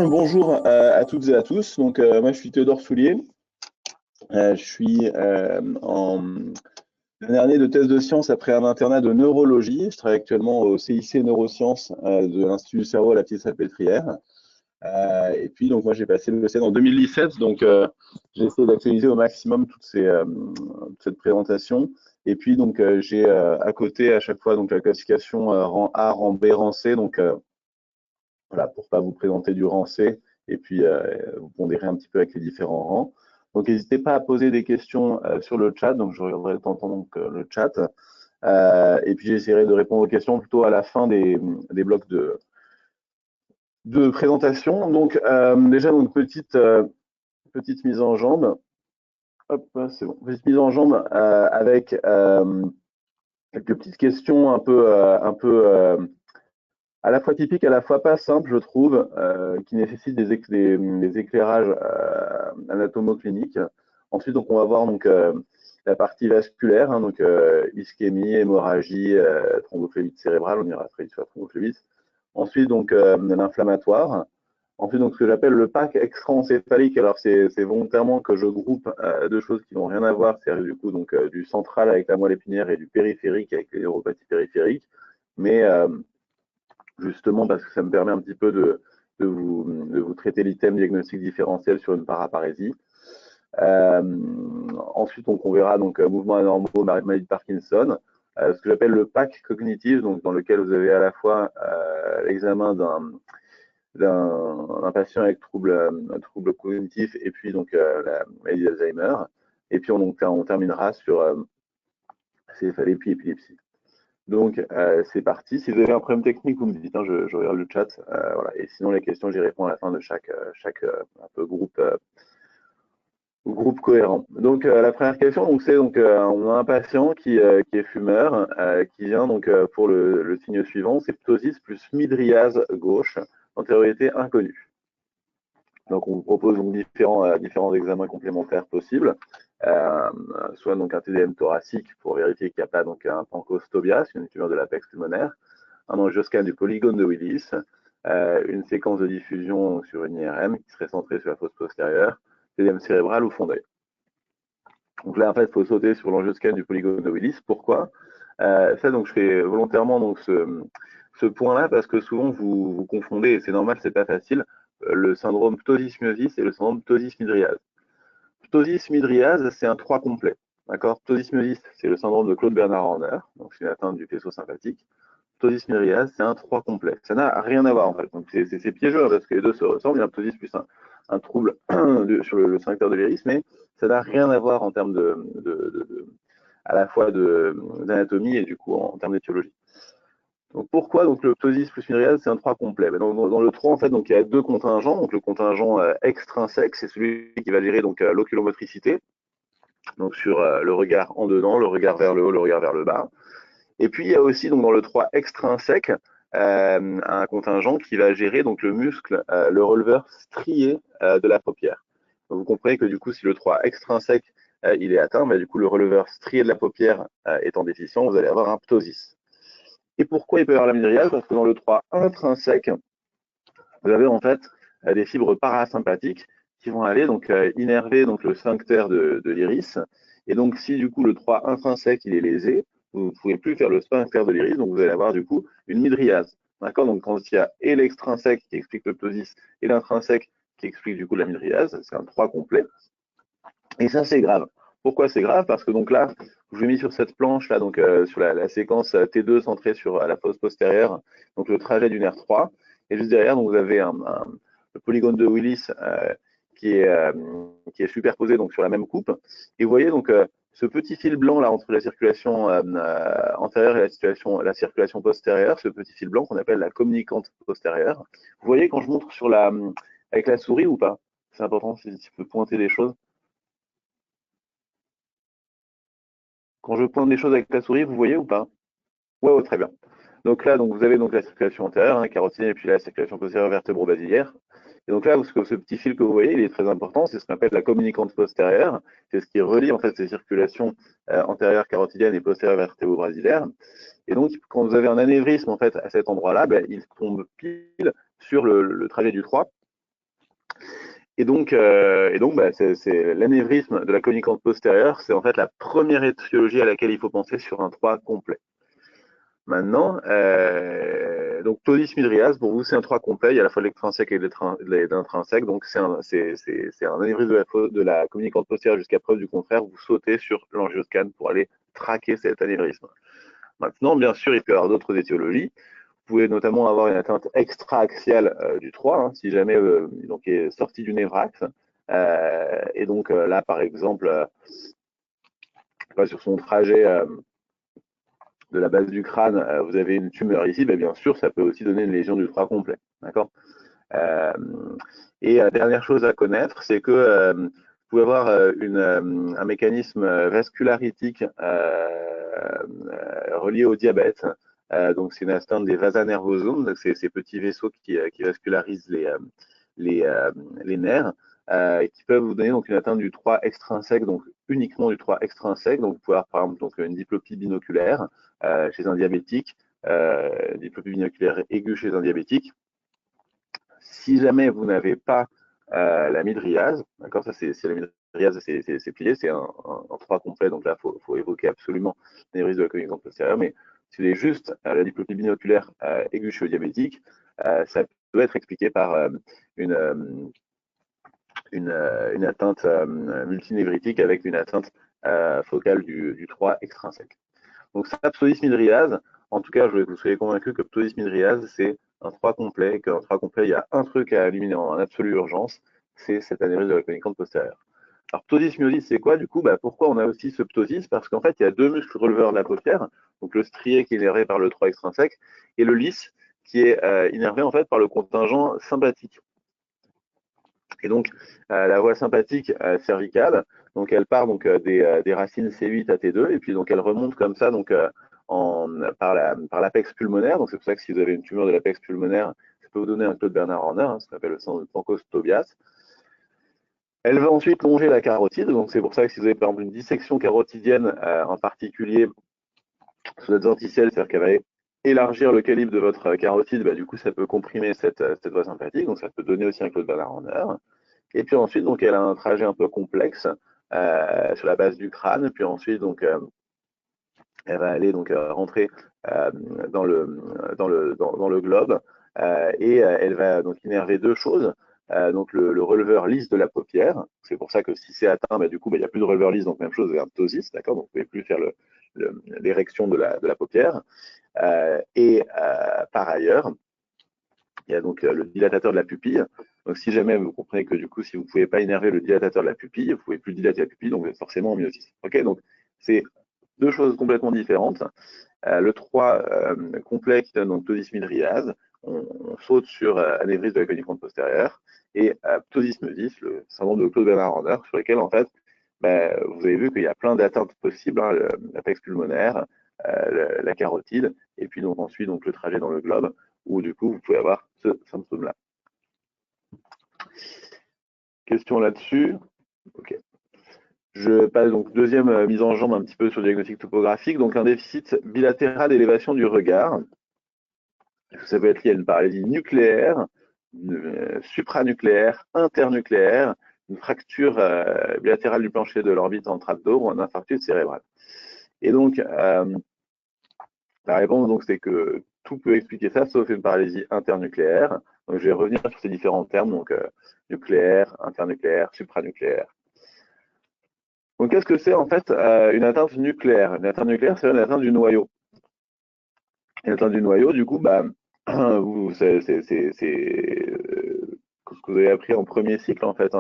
Bonjour à toutes et à tous. Donc, moi, je suis Théodore Soulier. Je suis en dernière année de thèse de sciences après un internat de neurologie. Je travaille actuellement au CIC Neurosciences de l'Institut du cerveau à la Petite-Salpêtrière. Et puis, donc, moi, j'ai passé le CEN en 2017. Donc, j'ai essayé d'actualiser au maximum toute cette présentation. Et puis, donc, j'ai à côté à chaque fois donc la classification rang A, rang B, rang C. Donc, voilà, pour ne pas vous présenter du rang C et puis vous pondérer un petit peu avec les différents rangs. Donc n'hésitez pas à poser des questions sur le chat, donc je regarderai de temps en temps donc, le chat. Et puis j'essaierai de répondre aux questions plutôt à la fin des blocs de présentation. Donc déjà donc petite mise en jambe. Hop, c'est bon. Petite mise en jambe avec quelques petites questions un peu à la fois typique, à la fois pas simple, je trouve, qui nécessite des éclairages anatomo-cliniques. Ensuite, donc, on va voir donc, la partie vasculaire, hein, donc ischémie, hémorragie, thrombophlébite cérébrale, on ira très vite sur la thrombophlébite. Ensuite, donc, l'inflammatoire. Ensuite, donc, ce que j'appelle le pack extra-encéphalique. Alors, c'est volontairement que je groupe deux choses qui n'ont rien à voir, c'est-à-dire du coup donc, du central avec la moelle épinière et du périphérique avec les neuropathies périphériques. Mais justement parce que ça me permet un petit peu de vous traiter l'item diagnostic différentiel sur une paraparésie. Ensuite, donc, on verra donc mouvements anormaux, maladie de Parkinson, ce que j'appelle le pack cognitif, donc dans lequel vous avez à la fois l'examen d'un patient avec un trouble cognitif et puis donc la maladie d'Alzheimer. Et puis on terminera sur céphalie et épilepsie. Donc, c'est parti. Si vous avez un problème technique, vous me dites, hein, je regarde le chat. Voilà. Et sinon, les questions, j'y réponds à la fin de chaque un peu groupe cohérent. Donc, la première question, donc, c'est donc, on a un patient qui est fumeur, qui vient donc pour le signe suivant, c'est ptosis plus mydriase gauche, antériorité inconnue. Donc, on vous propose donc différents examens complémentaires possibles. Soit donc un TDM thoracique pour vérifier qu'il n'y a pas donc un pancostobia, une tumeur de l'apex pulmonaire, un angioscan du polygone de Willis, une séquence de diffusion sur une IRM qui serait centrée sur la fosse postérieure, TDM cérébral ou fond d'œil. Donc là, en fait, il faut sauter sur l'angioscan du polygone de Willis. Pourquoi ça, donc, je fais volontairement donc, ce point-là parce que souvent, vous confondez, et c'est normal, c'est pas facile, le syndrome ptosis-myosis et le syndrome ptosis-mydriase. Ptosis-mydriase, c'est un 3 complet. D'accord. Ptosis-myosis, c'est le syndrome de Claude Bernard Horner, donc c'est une atteinte du faisceau sympathique. Ptosis-mydriase, c'est un 3 complet. Ça n'a rien à voir en fait. Donc c'est piégeux parce que les deux se ressemblent. Il y a un ptosis plus un trouble sur le sphincter de l'iris, mais ça n'a rien à voir en termes à la fois d'anatomie et du coup en termes d'étiologie. Donc pourquoi donc le ptosis plus mydriase, c'est un 3 complet? Dans le 3, en fait, donc, il y a deux contingents. Donc le contingent extrinsèque, c'est celui qui va gérer donc l'oculomotricité, donc sur le regard en dedans, le regard vers le haut, le regard vers le bas. Et puis il y a aussi donc dans le 3 extrinsèque un contingent qui va gérer donc le muscle, le releveur strié de la paupière. Donc, vous comprenez que du coup, si le 3 extrinsèque il est atteint, du coup le releveur strié de la paupière étant déficient, vous allez avoir un ptosis. Et pourquoi il peut y avoir la mydriase? Parce que dans le 3 intrinsèque, vous avez en fait des fibres parasympathiques qui vont aller donc innerver donc le sphincter de l'iris. Et donc si du coup le 3 intrinsèque il est lésé, vous ne pouvez plus faire le sphincter de l'iris, donc vous allez avoir du coup une mydriase. D'accord. Donc quand il y a et l'extrinsèque qui explique le ptosis et l'intrinsèque qui explique du coup la mydriase, c'est un 3 complet. Et ça c'est grave. Pourquoi c'est grave? Parce que donc là, je vous ai mis sur cette planche là, donc sur la séquence T2 centrée sur la fosse postérieure, donc le trajet du nerf 3. Et juste derrière, donc vous avez le polygone de Willis qui est superposé donc sur la même coupe. Et vous voyez donc ce petit fil blanc là entre la circulation antérieure et la circulation postérieure, ce petit fil blanc qu'on appelle la communicante postérieure. Vous voyez quand je montre avec la souris ou pas? C'est important si tu peux pointer des choses. Quand je pointe des choses avec la souris, vous voyez ou pas? Ouais, ouais, très bien. Donc là, donc vous avez donc la circulation antérieure, carotidienne, et puis la circulation postérieure vertébro-basilaire. Et donc là, ce petit fil que vous voyez, il est très important, c'est ce qu'on appelle la communicante postérieure. C'est ce qui relie en fait ces circulations antérieures, carotidiennes et postérieures vertébro-basilaire. Et donc, quand vous avez un anévrisme en fait à cet endroit-là, il tombe pile sur le trajet du 3. et donc, c'est l'anévrisme de la communicante postérieure, c'est en fait la première étiologie à laquelle il faut penser sur un 3 complet. Maintenant, donc ptosis mydrias, pour vous, c'est un 3 complet, il y a à la fois l'extrinsèque et l'intrinsèque, donc c'est un anévrisme de la communicante postérieure jusqu'à preuve du contraire, vous sautez sur l'angioscan pour aller traquer cet anévrisme. Maintenant, bien sûr, il peut y avoir d'autres étiologies. Vous pouvez notamment avoir une atteinte extra-axiale du 3, hein, si jamais donc, il est sorti du névrax. Et donc là, par exemple, sur son trajet de la base du crâne, vous avez une tumeur ici, ben, bien sûr, ça peut aussi donner une lésion du 3 complet. D'accord. Et dernière chose à connaître, c'est que vous pouvez avoir un mécanisme vascularitique relié au diabète. Donc, c'est une atteinte des vasa nervosomes, donc c'est ces petits vaisseaux qui vascularisent les nerfs, et qui peuvent vous donner donc une atteinte du 3 extrinsèque, donc uniquement du 3 extrinsèque. Donc, vous pouvez avoir par exemple donc, une diplopie binoculaire chez un diabétique, diplopie binoculaire aiguë chez un diabétique. Si jamais vous n'avez pas la mydriase, d'accord, ça c'est la mydriase, c'est plié, c'est un 3 complet, donc là il faut évoquer absolument l'anévrisme de la communicante postérieure, mais si vous avez juste la diplopie binoculaire aiguë chez le diabétique, ça peut être expliqué par une atteinte multinévritique avec une atteinte focale du 3 extrinsèque. Donc ça, ptosis mydriase, en tout cas, je veux que vous soyez convaincus que ptosis mydriase, c'est un 3 complet, et qu'un 3 complet, il y a un truc à éliminer en absolue urgence, c'est cette anévrisme de la communicante postérieure. Alors, ptosis myosis, c'est quoi du coup? Pourquoi on a aussi ce ptosis? Parce qu'en fait, il y a deux muscles releveurs de la paupière, donc le strié qui est innervé par le 3 extrinsèque, et le lisse qui est innervé en fait par le contingent sympathique. Et donc, la voie sympathique cervicale, donc elle part donc des racines C8 à T2, et puis donc elle remonte comme ça donc par l'apex pulmonaire. Donc c'est pour ça que si vous avez une tumeur de l'apex pulmonaire, ça peut vous donner un Claude Bernard Horner, hein, ça s'appelle le Pankos-Tobias. Elle va ensuite longer la carotide, donc c'est pour ça que si vous avez par exemple une dissection carotidienne en particulier sous la denticielle, c'est-à-dire qu'elle va élargir le calibre de votre carotide, du coup ça peut comprimer cette voie sympathique, donc ça peut donner aussi un Claude Bernard Horner. Et puis ensuite, donc, elle a un trajet un peu complexe sur la base du crâne. Puis ensuite, donc, elle va aller donc rentrer dans le globe et elle va donc innerver deux choses. Donc le releveur lisse de la paupière. C'est pour ça que si c'est atteint, du coup, il n'y a plus de releveur lisse, donc même chose, c'est un ptosis, d'accord. Donc vous ne pouvez plus faire l'érection de la paupière. Et par ailleurs, il y a donc le dilatateur de la pupille. Donc, si jamais vous comprenez que du coup, si vous ne pouvez pas innerver le dilatateur de la pupille, vous ne pouvez plus dilater la pupille, donc vous êtes forcément en myosis. Ok, donc c'est deux choses complètement différentes. Le 3 complet qui donne donc ptosis mydriase, on saute sur anévrisme de la communicante postérieure, et ptosis myosis, le syndrome de Claude Bernard Horner, sur lequel en fait, vous avez vu qu'il y a plein d'atteintes possibles, hein, l'apex pulmonaire, la carotide, et puis donc ensuite donc, le trajet dans le globe, où du coup vous pouvez avoir ce symptôme-là. Question là-dessus. Ok. Je passe donc deuxième mise en jambe un petit peu sur le diagnostic topographique. Donc un déficit bilatéral d'élévation du regard. Ça peut être lié à une paralysie nucléaire, supranucléaire, internucléaire, une fracture bilatérale du plancher de l'orbite centrale d'eau ou un infarctus cérébral. Et donc, la réponse, donc, c'est que tout peut expliquer ça, sauf une paralysie internucléaire. Donc, je vais revenir sur ces différents termes, donc nucléaire, internucléaire, supranucléaire. Donc, qu'est-ce que c'est en fait une atteinte nucléaire? Une atteinte nucléaire, c'est une atteinte du noyau. Une atteinte du noyau, du coup, c'est ce que vous avez appris en premier cycle en fait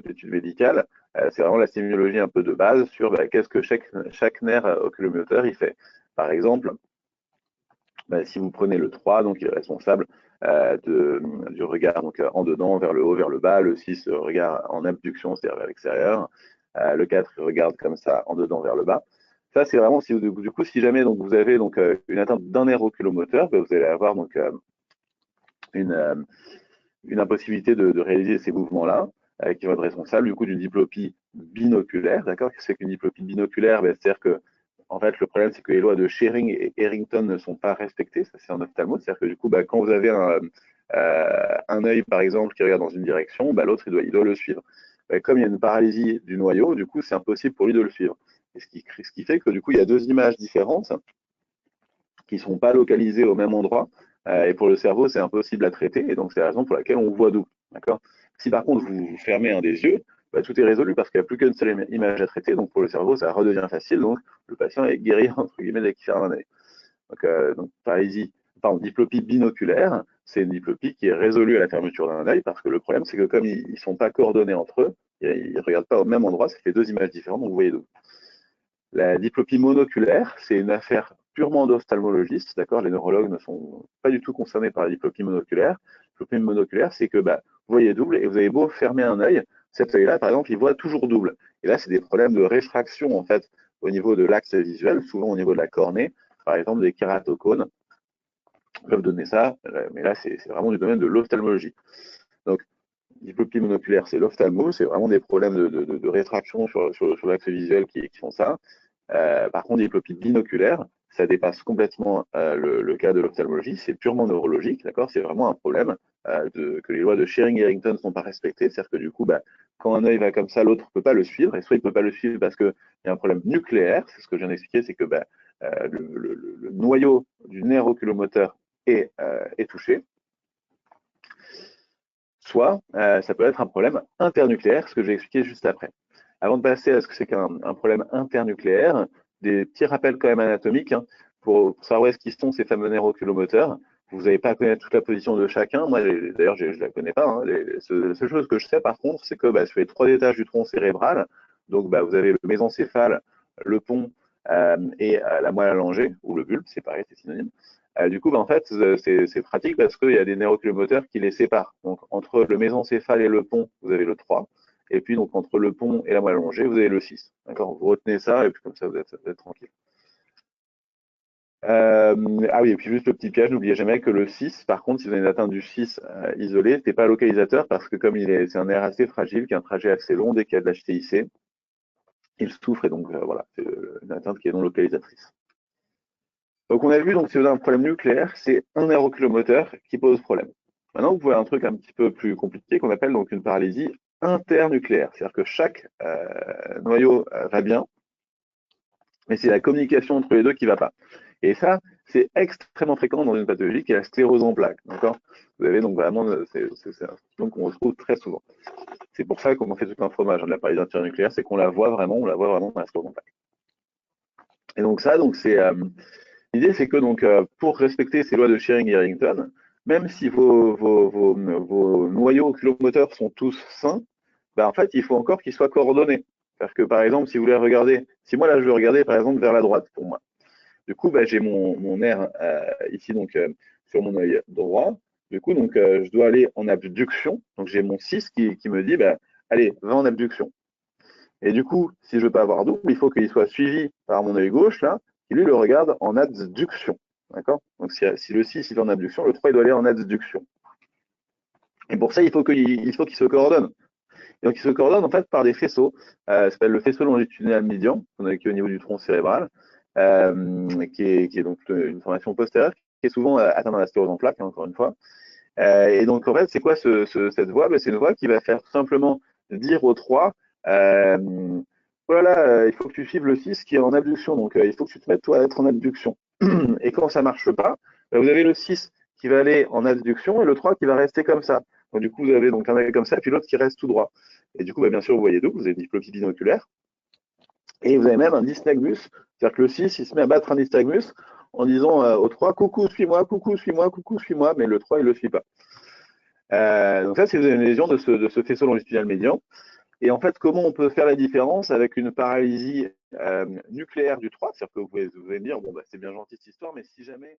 d'études médicales. C'est vraiment la sémiologie un peu de base sur qu'est-ce que chaque nerf oculomoteur il fait. Par exemple, si vous prenez le 3, donc il est responsable du regard donc, en dedans, vers le haut, vers le bas. Le 6, regard en abduction, c'est-à-dire vers l'extérieur. Le 4, il regarde comme ça, en dedans, vers le bas. Ça, c'est vraiment, du coup, si jamais donc, vous avez donc, une atteinte d'un nerf oculomoteur, vous allez avoir donc, une impossibilité de réaliser ces mouvements-là, qui vont être responsables du coup d'une diplopie binoculaire. D'accord. Qu'est-ce que c'est qu'une diplopie binoculaire? C'est-à-dire que en fait, le problème, c'est que les lois de Schering et Harrington ne sont pas respectées. Ça, c'est en ophtalmo. C'est-à-dire que du coup, quand vous avez un œil, par exemple, qui regarde dans une direction, bah, l'autre, il doit le suivre. Bah, comme il y a une paralysie du noyau, du coup, c'est impossible pour lui de le suivre. Et ce qui fait que, du coup, il y a deux images différentes qui ne sont pas localisées au même endroit. Et pour le cerveau, c'est impossible à traiter. Et donc, c'est la raison pour laquelle on voit double. D'accord. Si par contre, vous fermez un des yeux, bah, tout est résolu parce qu'il n'y a plus qu'une seule image à traiter. Donc, pour le cerveau, ça redevient facile. Donc, le patient est guéri, entre guillemets, dès qu'il ferme un œil. Donc paralysie, pardon, diplopie binoculaire, c'est une diplopie qui est résolue à la fermeture d'un œil parce que le problème, c'est que comme ils ne sont pas coordonnés entre eux, ils ne regardent pas au même endroit, ça fait deux images différentes, donc vous voyez deux. La diplopie monoculaire, c'est une affaire purement d'ophtalmologiste, d'accord. Les neurologues ne sont pas du tout concernés par la diplopie monoculaire. La diplopie monoculaire, c'est que bah, vous voyez double et vous avez beau fermer un œil, cet œil-là, par exemple, il voit toujours double. Et là, c'est des problèmes de réfraction, en fait, au niveau de l'axe visuel, souvent au niveau de la cornée, par exemple des kératocones peuvent donner ça, mais là, c'est vraiment du domaine de l'ophtalmologie. Donc, diplopie monoculaire, c'est l'ophtalmo, c'est vraiment des problèmes de rétraction sur l'axe visuel qui font ça. Par contre, diplopie binoculaire, ça dépasse complètement le cas de l'ophtalmologie, c'est purement neurologique, d'accord. C'est vraiment un problème que les lois de Shearing-Harrington ne sont pas respectées, c'est-à-dire que du coup, bah, quand un œil va comme ça, l'autre ne peut pas le suivre, et soit il ne peut pas le suivre parce qu'il y a un problème nucléaire, c'est ce que je viens d'expliquer, c'est que bah, le noyau du nerf oculomoteur est touché, soit ça peut être un problème internucléaire, ce que j'ai expliqué juste après. Avant de passer à ce que c'est qu'un problème internucléaire, des petits rappels quand même anatomiques pour savoir où est-ce qu'ils sont ces fameux nerfs oculomoteurs. Vous n'avez pas à connaître toute la position de chacun. Moi, d'ailleurs, je ne la connais pas. La seule chose que je sais, par contre, c'est que bah, sur les trois étages du tronc cérébral, donc bah, vous avez le mésencéphale, le pont et la moelle allongée, ou le bulbe, c'est pareil, c'est synonyme. Du coup, bah, en fait, c'est pratique parce qu'il y a des nerfs oculomoteurs qui les séparent. Donc, entre le mésencéphale et le pont, vous avez le 3. Et puis, donc, entre le pont et la moelle allongée, vous avez le 6. D'accord. Vous retenez ça, et puis comme ça, vous êtes tranquille. Ah oui, et puis juste le petit piège, n'oubliez jamais que le 6, par contre, si vous avez une atteinte du 6 isolé, c'est pas localisateur parce que comme c'est un nerf assez fragile, qui a un trajet assez long dès qu'il y a de l'HTIC, il souffre et donc voilà, c'est une atteinte qui est non localisatrice. Donc on a vu, donc si vous avez un problème nucléaire, c'est un nerf oculomoteur qui pose problème. Maintenant, vous voyez un truc un petit peu plus compliqué qu'on appelle donc une paralysie internucléaire. C'est-à-dire que chaque noyau va bien, mais c'est la communication entre les deux qui ne va pas. Et ça, c'est extrêmement fréquent dans une pathologie qui est la sclérose en plaques. D'accord. Vous avez donc vraiment, c'est un symptôme qu'on retrouve très souvent. C'est pour ça qu'on fait tout un fromage de la paralysie internucléaire, c'est qu'on la voit vraiment, on la voit vraiment dans la sclérose en plaques. Et donc ça, donc c'est l'idée, c'est que donc pour respecter ces lois de Shearing-Harrington, même si vos noyaux oculomoteurs sont tous sains, bah, en fait, il faut encore qu'ils soient coordonnés. Parce que par exemple, si vous voulez regarder, si moi là je veux regarder par exemple vers la droite pour moi, du coup bah, j'ai mon nerf ici donc sur mon œil droit. Du coup donc je dois aller en abduction. Donc j'ai mon 6 qui me dit bah, allez, va en abduction. Et du coup, si je ne veux pas avoir double, il faut qu'il soit suivi par mon œil gauche là, qui lui le regarde en adduction. D'accord. Donc si le 6 il est en abduction, le 3 il doit aller en adduction. Et pour ça, il faut qu'il se coordonne. Et donc, il se coordonne en fait par des faisceaux. Ça s'appelle le faisceau longitudinal médian, qu'on a qui est au niveau du tronc cérébral, qui est donc une formation postérieure, qui est souvent atteinte dans la sclérose en plaques, encore une fois. Et donc, en fait, c'est quoi cette voie? C'est une voie qui va faire tout simplement dire aux 3, voilà, il faut que tu suives le 6 qui est en abduction. Donc, il faut que tu te mettes, toi, à être en abduction. Et quand ça ne marche pas, vous avez le 6 qui va aller en abduction et le 3 qui va rester comme ça. Donc, du coup, vous avez donc un œil comme ça, puis l'autre qui reste tout droit. Et du coup, bien sûr, vous voyez d'où, vous avez une diplopie binoculaire. Et vous avez même un dystagmus, c'est-à-dire que le 6, il se met à battre un dystagmus en disant au 3, coucou, suis-moi, coucou, suis-moi, coucou, suis-moi, mais le 3, il ne le suit pas. Donc ça, c'est une lésion de ce faisceau longitudinal médian. Et en fait, comment on peut faire la différence avec une paralysie nucléaire du 3? C'est-à-dire que vous pouvez me dire, bon, bah, c'est bien gentil cette histoire, mais si jamais